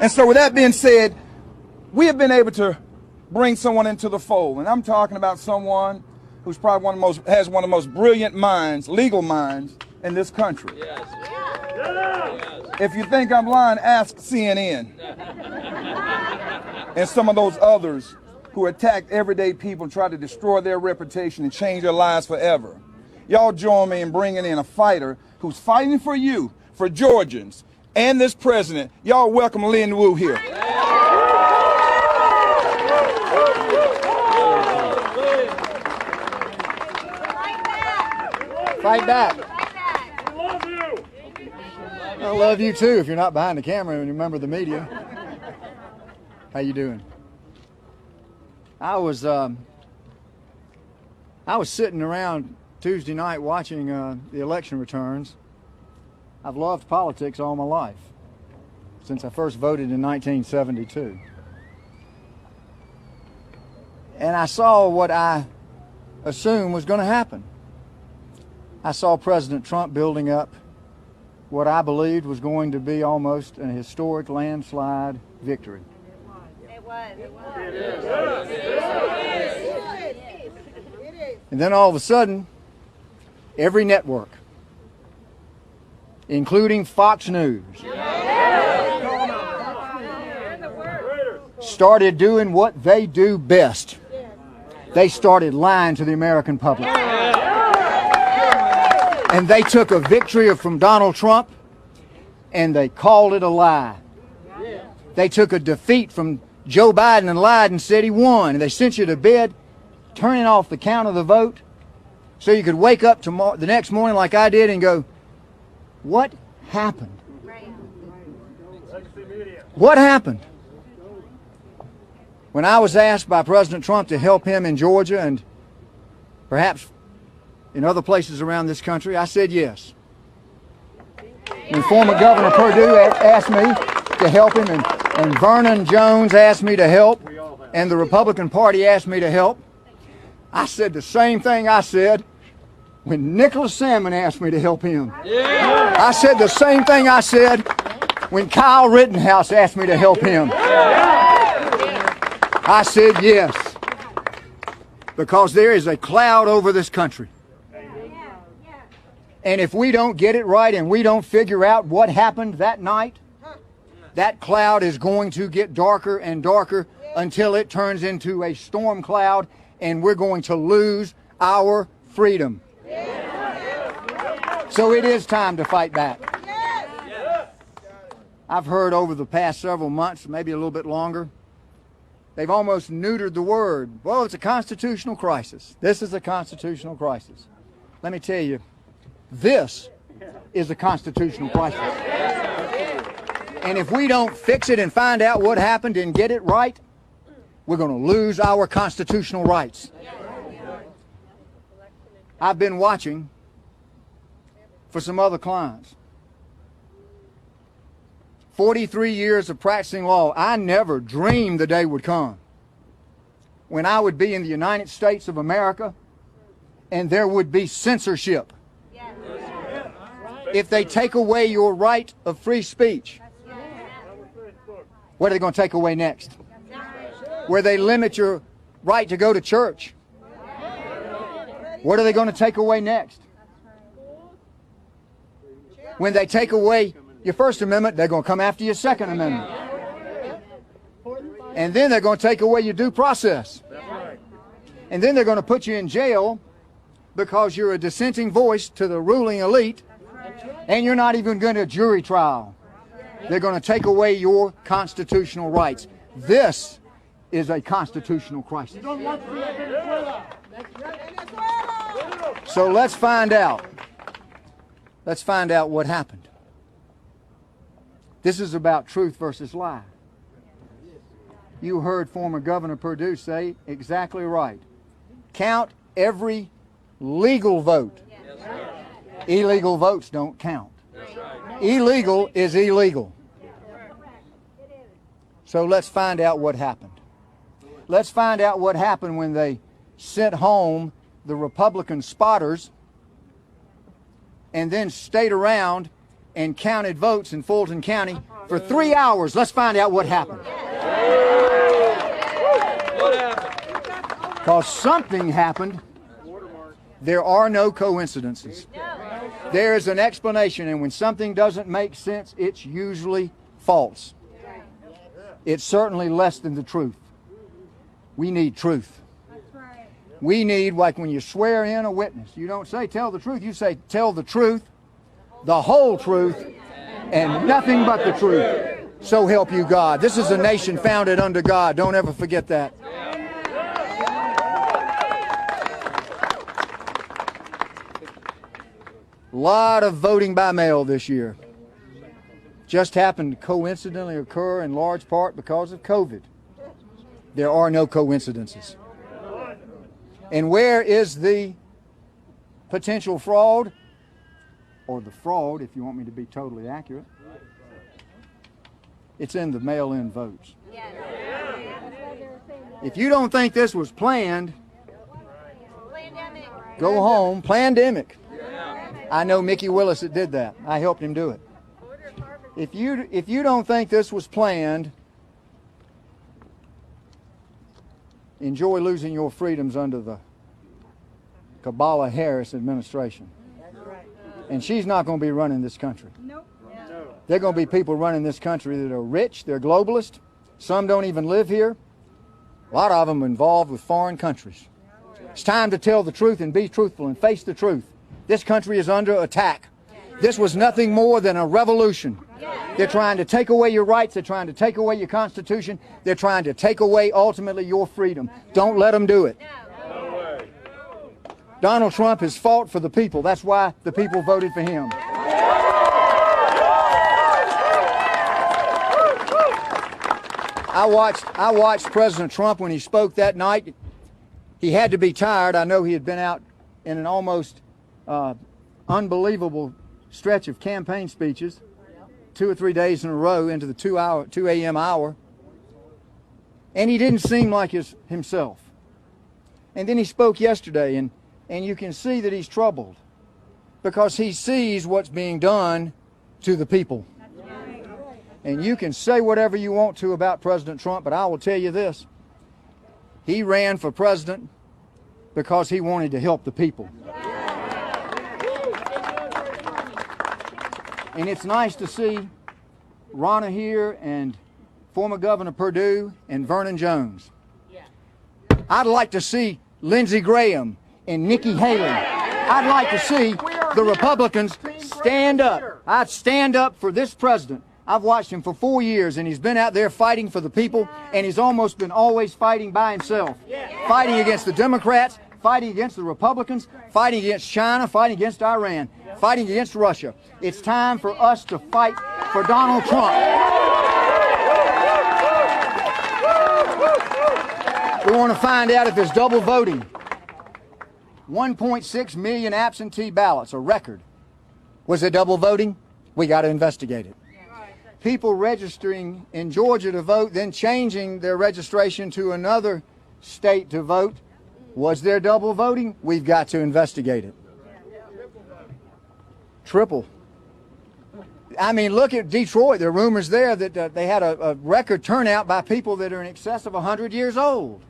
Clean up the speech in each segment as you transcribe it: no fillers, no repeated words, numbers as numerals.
And so with that being said, we have been able to bring someone into the fold. And I'm talking about someone who's probably has one of the most brilliant minds, legal minds, in this country. Yes. If you think I'm lying, ask CNN and some of those others who attack everyday people and try to destroy their reputation and change their lives forever. Y'all join me in bringing in a fighter who's fighting for you, for Georgians, and this president. Y'all welcome Lynn Wu here. Fight back. I love you. I love you too if you're not behind the camera and you remember the media. How you doing? I was sitting around Tuesday night watching the election returns. I've loved politics all my life, since I first voted in 1972. And I saw what I assumed was going to happen. I saw President Trump building up what I believed was going to be almost a historic landslide victory. It was. And then all of a sudden, every network, including Fox News, started doing what they do best. They started lying to the American public. And they took a victory from Donald Trump and they called it a lie. They took a defeat from Joe Biden and lied and said he won. And they sent you to bed turning off the count of the vote so you could wake up tomorrow, the next morning like I did, and go, what happened? What happened? When I was asked by President Trump to help him in Georgia and perhaps in other places around this country, I said yes. When former Governor Perdue asked me to help him, and Vernon Jones asked me to help, and the Republican Party asked me to help, I said the same thing I said when Nicholas Salmon asked me to help him. I said the same thing I said when Kyle Rittenhouse asked me to help him. I said yes, because there is a cloud over this country. And if we don't get it right and we don't figure out what happened that night, that cloud is going to get darker and darker until it turns into a storm cloud and we're going to lose our freedom. So it is time to fight back. I've heard over the past several months, maybe a little bit longer, they've almost neutered the word. Well, it's a constitutional crisis. This is a constitutional crisis. Let me tell you, this is a constitutional crisis. And if we don't fix it and find out what happened and get it right, we're going to lose our constitutional rights. I've been watching for some other clients. 43 years of practicing law. I never dreamed the day would come when I would be in the United States of America and there would be censorship. If they take away your right of free speech, what are they going to take away next? Where they limit your right to go to church, what are they going to take away next? When they take away your First Amendment, they're going to come after your Second Amendment. And then they're going to take away your due process. And then they're going to put you in jail because you're a dissenting voice to the ruling elite, and you're not even going to jury trial. They're going to take away your constitutional rights. This is a constitutional crisis. So let's find out. Let's find out what happened. This is about truth versus lie. You heard former Governor Perdue say exactly right. Count every legal vote. Illegal votes don't count. Illegal is illegal. So let's find out what happened. Let's find out what happened when they sent home the Republican spotters and then stayed around and counted votes in Fulton County For 3 hours, let's find out what happened. What happened? Because something happened. There are no coincidences. There is an explanation, and when something doesn't make sense, it's usually false. It's certainly less than the truth. We need truth. We need, like when you swear in a witness, you don't say tell the truth, you say tell the truth, the whole truth, and nothing but the truth. So help you God. This is a nation founded under God. Don't ever forget that. A lot of voting by mail this year. Just happened to coincidentally occur in large part because of COVID. There are no coincidences. And where is the potential fraud? Or the fraud, if you want me to be totally accurate. It's in the mail-in votes. If you don't think this was planned, go home. Plandemic. I know Mickey Willis that did that. I helped him do it. If you don't think this was planned, enjoy losing your freedoms under the Kamala Harris administration. And she's not going to be running this country. Nope. There are going to be people running this country that are rich, they're globalist. Some don't even live here. A lot of them are involved with foreign countries. It's time to tell the truth and be truthful and face the truth. This country is under attack. This was nothing more than a revolution. They're trying to take away your rights. They're trying to take away your Constitution. They're trying to take away, ultimately, your freedom. Don't let them do it. Donald Trump has fought for the people. That's why the people voted for him. I watched President Trump when he spoke that night. He had to be tired. I know he had been out in an almost unbelievable stretch of campaign speeches, 2 or 3 days in a row into the 2 a.m. hour. And he didn't seem like himself. And then he spoke yesterday, and you can see that he's troubled because he sees what's being done to the people. And you can say whatever you want to about President Trump, but I will tell you this. He ran for president because he wanted to help the people. And it's nice to see Ronna here and former Governor Perdue and Vernon Jones. I'd like to see Lindsey Graham and Nikki Haley. I'd like to see the Republicans stand up. I'd stand up for this president. I've watched him for 4 years, and he's been out there fighting for the people, and he's almost been always fighting by himself. Fighting against the Democrats, fighting against the Republicans, fighting against China, fighting against Iran, fighting against Russia. It's time for us to fight for Donald Trump. We want to find out if there's double voting. 1.6 million absentee ballots, a record. Was it double voting? We got to investigate it. People registering in Georgia to vote, then changing their registration to another state to vote. Was there double voting? We've got to investigate it. Triple. I mean, look at Detroit. There are rumors there that they had a record turnout by people that are in excess of 100 years old.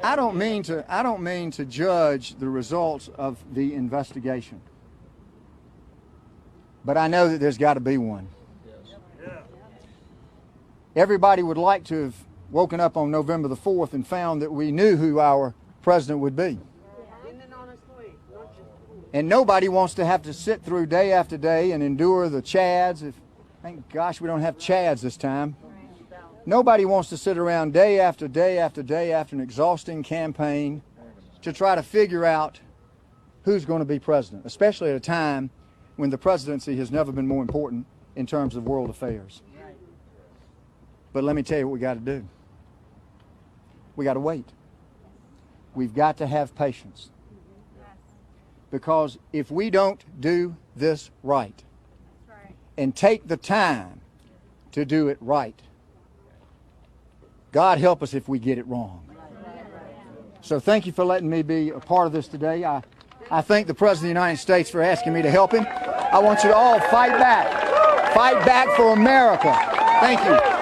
I don't mean to judge the results of the investigation, but I know that there's got to be one. Everybody would like to have woken up on November the 4th and found that we knew who our president would be. And nobody wants to have to sit through day after day and endure the chads. Thank gosh we don't have chads this time. Nobody wants to sit around day after day after day after an exhausting campaign to try to figure out who's going to be president, especially at a time when the presidency has never been more important in terms of world affairs. But let me tell you what we got to do. We got to wait. We've got to have patience. Because if we don't do this right and take the time to do it right, God help us if we get it wrong. So thank you for letting me be a part of this today. I thank the President of the United States for asking me to help him. I want you to all fight back. Fight back for America. Thank you.